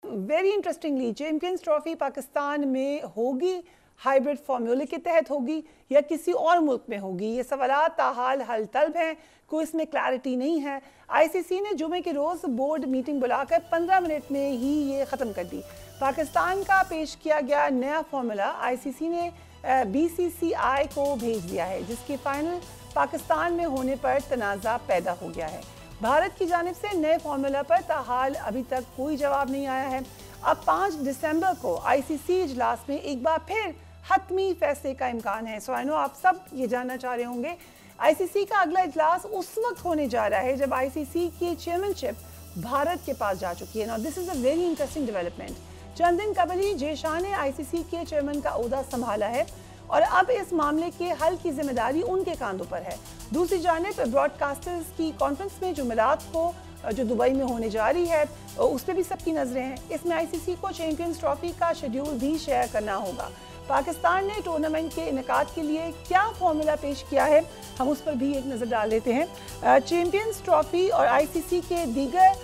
Very interestingly champions trophy Pakistan में होगी, hybrid फार्मूले के तहत होगी या किसी और मुल्क में होगी, ये सवाल ताहाल हल तलब हैं, कोई इसमें क्लैरिटी नहीं है। आईसीसी ने जुमे के रोज़ बोर्ड मीटिंग बुलाकर 15 मिनट में ही ये ख़त्म कर दी। पाकिस्तान का पेश किया गया नया फार्मूला आईसीसी ने बीसीसीआई को भेज दिया है, जिसकी फाइनल पाकिस्तान में होने पर तनाज़ा पैदा हो गया है। भारत की जानिब से नए फार्मूला पर ताहाल अभी तक कोई जवाब नहीं आया है। अब 5 दिसंबर को आईसीसी इजलास में एक बार फिर हतमी फैसले का इम्कान है। सो आई नो आप सब ये जानना चाह रहे होंगे, आईसीसी का अगला इजलास उस वक्त होने जा रहा है जब आईसीसी की चेयरमैनशिप भारत के पास जा चुकी है। Now this is a very interesting development. चंद दिन कबल ही जेशा ने आईसीसी के चेयरमैन का ओहदा संभाला है और अब इस मामले के हल की जिम्मेदारी उनके कांधों पर है। दूसरी जानिब ब्रॉडकास्टर्स की कॉन्फ्रेंस में जुमेरात को जो दुबई में होने जा रही है उस पर भी सबकी नजरें हैं। इसमें आईसीसी को चैंपियंस ट्रॉफी का शेड्यूल भी शेयर करना होगा। पाकिस्तान ने टूर्नामेंट के इनेकाद के लिए क्या फॉर्मूला पेश किया है, हम उस पर भी एक नज़र डाल लेते हैं। चैंपियंस ट्रॉफी और आईसीसी के दीगर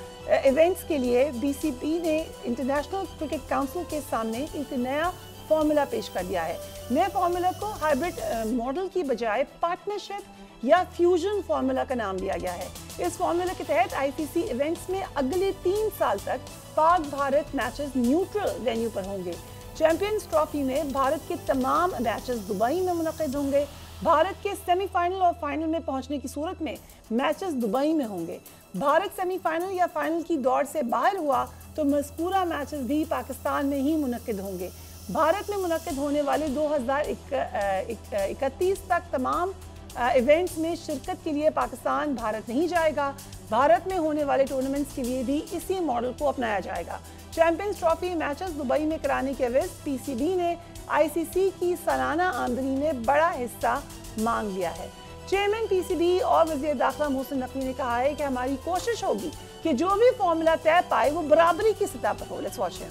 इवेंट्स के लिए बीसीबी ने इंटरनेशनल क्रिकेट काउंसिल के सामने एक नया फॉर्मूला पेश कर दिया है। नए फॉर्मूला को हाइब्रिड मॉडल की बजाय पार्टनरशिप या फ्यूजन फॉर्मूला का नाम दिया गया है। इस फॉर्मूला के तहत आईसीसी इवेंट्स में अगले 3 साल तक Pak Bharat matches neutral venue पर होंगे। चैंपियंस ट्रॉफी में भारत के तमाम मैचेस दुबई में मुनक़िद होंगे। भारत के सेमीफाइनल और फाइनल में पहुंचने की सूरत में मैचेस दुबई में होंगे। भारत सेमीफाइनल या फाइनल की दौड़ से बाहर हुआ तो मज़कूरा मैचेस भी पाकिस्तान में ही मुनक़िद होंगे। भारत में मुनक़िद होने वाले 2031 तक तमाम इवेंट्स में शिरकत के लिए पाकिस्तान भारत नहीं जाएगा। भारत में होने वाले टूर्नामेंट्स के लिए भी इसी मॉडल को अपनाया जाएगा। चैंपियंस ट्रॉफी मैचेस दुबई में कराने के एवज पीसीबी ने आईसीसी की सालाना आमदनी में बड़ा हिस्सा मांग लिया है। चेयरमैन पीसीबी और वज़ीर दाखिला मोहसिन नकवी ने कहा है कि हमारी कोशिश होगी कि जो भी फॉर्मूला तय पाए वो बराबरी की सतह पर हो। Let's watch him.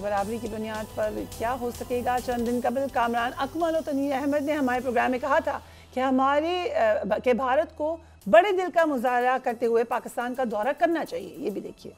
बराबरी की बुनियाद पर क्या हो सकेगा? चंद दिन कबल कामरान अकमल और तनीर अहमद ने हमारे प्रोग्राम में कहा था कि भारत को बड़े दिल का मुजाहरा करते हुए पाकिस्तान का दौरा करना चाहिए। ये भी देखिए।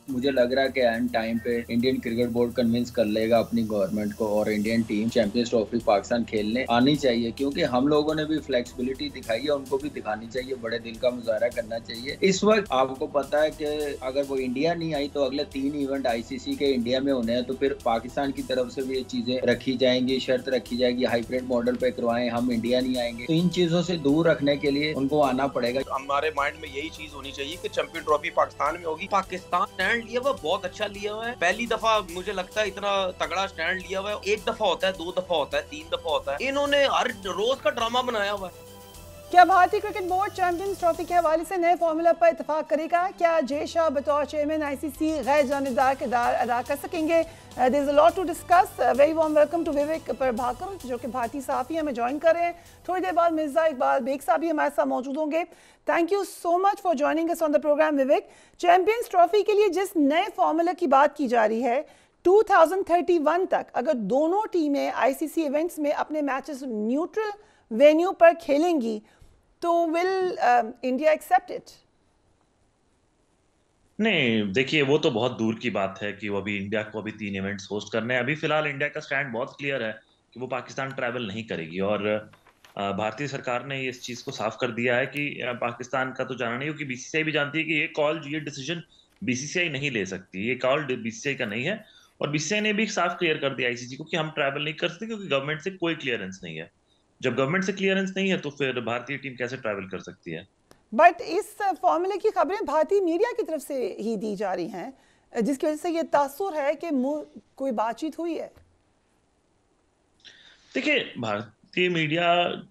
मुझे लग रहा है कि एंड टाइम पे इंडियन क्रिकेट बोर्ड कन्विंस कर लेगा अपनी गवर्नमेंट को और Indian team champions trophy Pakistan खेलने आनी चाहिए, क्योंकि हम लोगों ने भी फ्लेक्सिबिलिटी दिखाई है, उनको भी दिखानी चाहिए, बड़े दिल का मुजाहरा करना चाहिए। इस वक्त आपको पता है कि अगर वो इंडिया नहीं आई तो अगले 3 इवेंट आईसीसी के इंडिया में होने हैं, तो फिर पाकिस्तान की तरफ से भी ये चीजें रखी जाएंगी, शर्त रखी जाएगी हाइब्रिड मॉडल पे करवाएं, हम इंडिया नहीं आएंगे। तो इन चीजों से दूर रखने के लिए उनको आना पड़ेगा। हमारे माइंड में यही चीज होनी चाहिए कि चैंपियन ट्रॉफी पाकिस्तान में होगी। पाकिस्तान स्टैंड लिया हुआ बहुत अच्छा लिया हुआ है। पहली दफा मुझे लगता है इतना तगड़ा स्टैंड लिया हुआ है। 1 दफा होता है, 2 दफा होता है, 3 दफा होता है। इन्होंने हर रोज का ड्रामा बनाया हुआ है। क्या भारतीय क्रिकेट बोर्ड चैंपियंस ट्रॉफी के हवाले से नए फॉर्मूला पर इतफाक करेगा? क्या जय शाह बतौर चेयरमैन आईसीसी गैर जानिबदार किरदार अदा कर सकेंगे? There is a lot to discuss. Very warm welcome to Vivek Prabhakar जो कि भारतीय सहाफ़ी हमें ज्वाइन कर रहे हैं। थोड़ी देर बाद मिर्जा इकबाल बेग साहब भी हमारे साथ मौजूद होंगे। Thank you so much for joining us on the programme Vivek. Champions trophy के लिए जिस नए फॉर्मूला की बात की जा रही है, 2031 तक अगर दोनों टीमें आईसीसी इवेंट्स में अपने मैचेस न्यूट्रल वेन्यू पर खेलेंगी तो विल इंडिया एक्सेप्ट इट? नहीं, देखिए वो तो बहुत दूर की बात है कि वो अभी इंडिया को अभी 3 इवेंट्स होस्ट करने हैं। अभी फिलहाल इंडिया का स्टैंड बहुत क्लियर है कि वो पाकिस्तान ट्रैवल नहीं करेगी और भारतीय सरकार ने इस चीज को साफ कर दिया है कि पाकिस्तान का तो जाना नहीं, क्योंकि बीसीसीआई भी जानती है कि ये डिसीजन बीसीसीआई नहीं ले सकती, ये कॉल बीसीसीआई का नहीं है। और बीसीसीआई ने भी साफ क्लियर कर दिया आईसीसी को कि हम ट्रैवल नहीं कर सकते क्योंकि गवर्नमेंट से कोई क्लियरेंस नहीं है। जब गवर्नमेंट से क्लियरेंस नहीं है तो फिर भारतीय टीम कैसे ट्रैवल कर सकती है? बट इस फॉर्मूले की खबरें भारतीय मीडिया की तरफ से ही दी जा रही हैं, जिसकी वजह से ये तासुर है कि कोई बातचीत हुई है। देखिए, भारतीय मीडिया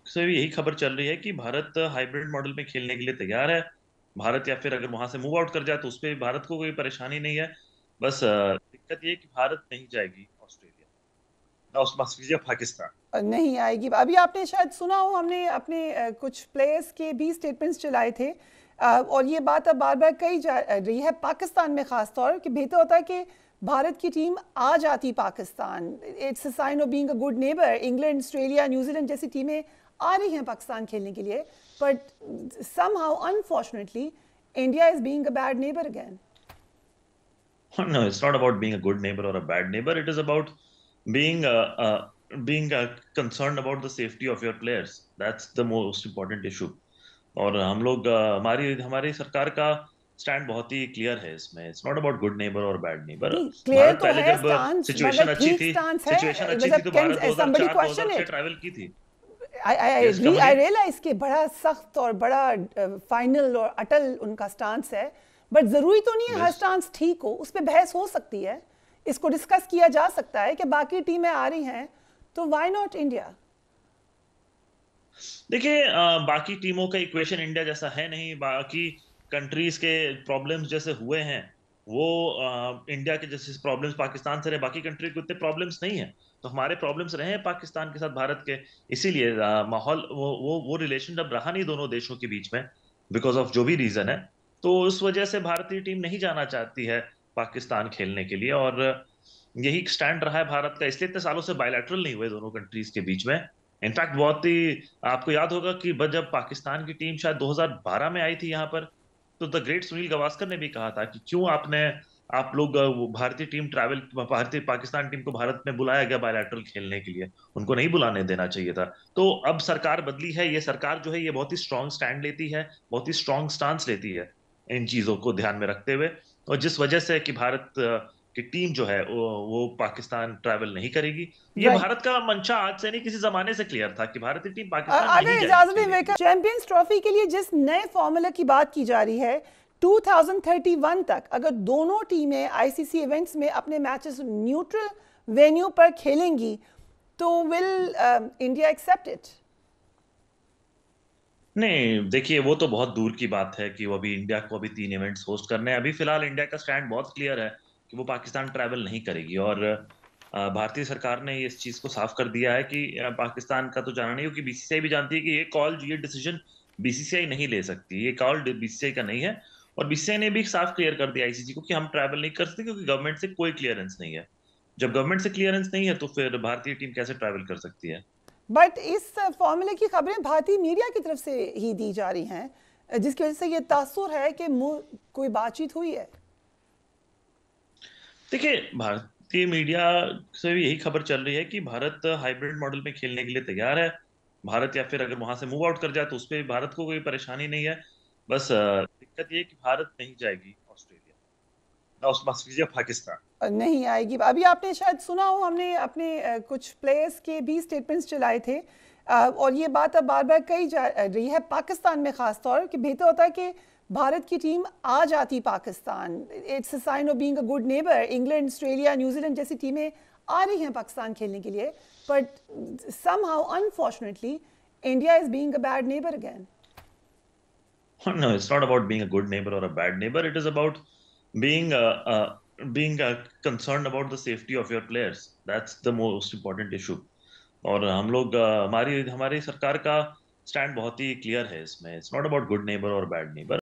से भी यही खबर चल रही है कि भारत हाइब्रिड मॉडल में खेलने के लिए तैयार है। भारत या फिर अगर वहां से मूव आउट कर जाए तो उस पर भारत को कोई परेशानी नहीं है। बस दिक्कत ये कि भारत नहीं जाएगी ऑस्ट्रेलिया, पाकिस्तान नहीं आएगी। अभी आपने शायद सुना हो, हमने अपने कुछ प्लेयर्स के भी स्टेटमेंट्स चलाए थे और ये बात अब बार बार कही जा रही है पाकिस्तान में खास तौर कि बेहतर होता है कि भारत की टीम आ जाती Pakistan. It's a sign of being a good neighbour. England, Australia, New Zealand जैसी टीमें आ रही हैं पाकिस्तान खेलने के लिए, but somehow unfortunately India is being a bad neighbour again. No, it's not about being a good neighbor or a bad neighbor. It is about being concerned about the safety of your players. That's the most important issue. और हम लोग हमारी हमारी सरकार का stand बहुत ही clear है इसमें. It's not about good neighbour और बैड नेबर. नहीं, क्लियर भारत तो पहले है जब स्टांस, सिचुएशन मगर अच्छी ठीक थी स्टांस है. सिचुएशन अच्छी थी मतलब तो can Bharat somebody 2004 question 2006 it? Travel की थी. I Yes, agree, I Kamli. realize कि बड़ा सख्त और बड़ा फाइनल और अटल उनका स्टांस है, बट जरूरी तो नहीं है हर Yes. स्टांस ठीक हो. उस पर बहस हो सकती है, इसको डिस्कस किया जा सकता है कि बाकी टीमें आ रही हैं तो व्हाई नॉट इंडिया. देखिए बाकी टीमों का इक्वेशन इंडिया जैसा है नहीं. बाकी कंट्रीज के प्रॉब्लम्स जैसे हुए हैं वो इंडिया के जैसे प्रॉब्लम्स पाकिस्तान से रहे, बाकी कंट्री को इतने प्रॉब्लम्स नहीं है. तो हमारे प्रॉब्लम्स रहे हैं पाकिस्तान के साथ भारत के, इसीलिए माहौल वो रिलेशन जब रहा नहीं दोनों देशों के बीच में बिकॉज ऑफ जो भी रीजन है, तो उस वजह से भारतीय टीम नहीं जाना चाहती है पाकिस्तान खेलने के लिए. और यही स्टैंड रहा है भारत का, इसलिए इतने सालों से बायलैटरल नहीं हुए दोनों कंट्रीज के बीच में. इनफैक्ट बहुत ही आपको याद होगा कि जब पाकिस्तान की टीम शायद 2012 में आई थी यहाँ पर, तो द ग्रेट सुनील गावस्कर ने भी कहा था कि क्यों आप लोग भारतीय टीम ट्रैवल भारतीय पाकिस्तान टीम को भारत में बुलाया गया बायलैटरल खेलने के लिए, उनको नहीं बुलाने देना चाहिए था. तो अब सरकार बदली है, ये सरकार जो है ये बहुत ही स्ट्रांग स्टैंड लेती है, बहुत ही स्ट्रांग स्टांस लेती है इन चीजों को ध्यान में रखते हुए. और जिस वजह से कि भारत की टीम जो है वो पाकिस्तान ट्रैवल नहीं करेगी. ये Right. भारत का मंशा आज से नहीं किसी जमाने से क्लियर था कि भारतीय टीम पाकिस्तान अगर नहीं इजाजत जाएगी. दें, चैंपियंस ट्रॉफी के लिए जिस नए फॉर्मूला की बात की जा रही है 2031 तक, अगर दोनों टीमें आईसीसी इवेंट्स में अपने मैचेस न्यूट्रल वेन्यू पर खेलेंगी तो विल इंडिया एक्सेप्ट इट? नहीं, देखिए वो तो बहुत दूर की बात है कि वो अभी इंडिया को अभी 3 इवेंट्स होस्ट करने हैं. अभी फिलहाल इंडिया का स्टैंड बहुत क्लियर है कि वो पाकिस्तान ट्रैवल नहीं करेगी. और भारतीय सरकार ने इस चीज को साफ कर दिया है कि पाकिस्तान का तो जाना नहीं, क्योंकि बीसीसीआई भी जानती है कि ये डिसीजन बीसीसीआई नहीं ले सकती. ये कॉल बीसीसीआई का नहीं है. और बीसीसीआई ने भी साफ क्लियर कर दिया आईसीसी को कि हम ट्रैवल नहीं कर सकते क्योंकि गवर्नमेंट से कोई क्लियरेंस नहीं है. जब गवर्नमेंट से क्लियरेंस नहीं है तो फिर भारतीय टीम कैसे ट्रैवल कर सकती है? बट इस फॉर्मूले की खबरें भारतीय मीडिया की तरफ से ही दी जा रही हैं, जिसकी वजह से ये तासुर है कि कोई बातचीत हुई है. देखिए भारतीय मीडिया से भी यही खबर चल रही है कि भारत हाइब्रिड मॉडल में खेलने के लिए तैयार है. भारत या फिर अगर वहां से मूव आउट कर जाए तो उस पर भारत को कोई परेशानी नहीं है. बस दिक्कत ये है कि भारत नहीं जाएगी ऑस्ट्रेलिया, ना ऑस्ट्रेलिया पाकिस्तान. नहीं आएगी. अभी आपने शायद सुना हो, हमने अपने कुछ प्लेयर्स के भी स्टेटमेंट्स चलाए थे और ये बात अब बार बार कही जा रही है पाकिस्तान में खास तौर कि बेहतर होता है कि भारत की टीम आ जाती Pakistan. It's a sign of being a good neighbour. England, Australia, New Zealand जैसी टीमें आ रही हैं पाकिस्तान खेलने के लिए, but somehow unfortunately India is being a bad neighbour again. No, it's not about being a good neighbor or a bad neighbor. It is about being concerned about the safety of your players. That's the most important issue. और हम लोग हमारी हमारी सरकार का stand बहुत ही clear है इसमें. It's not about good neighbour और बैड नेबर.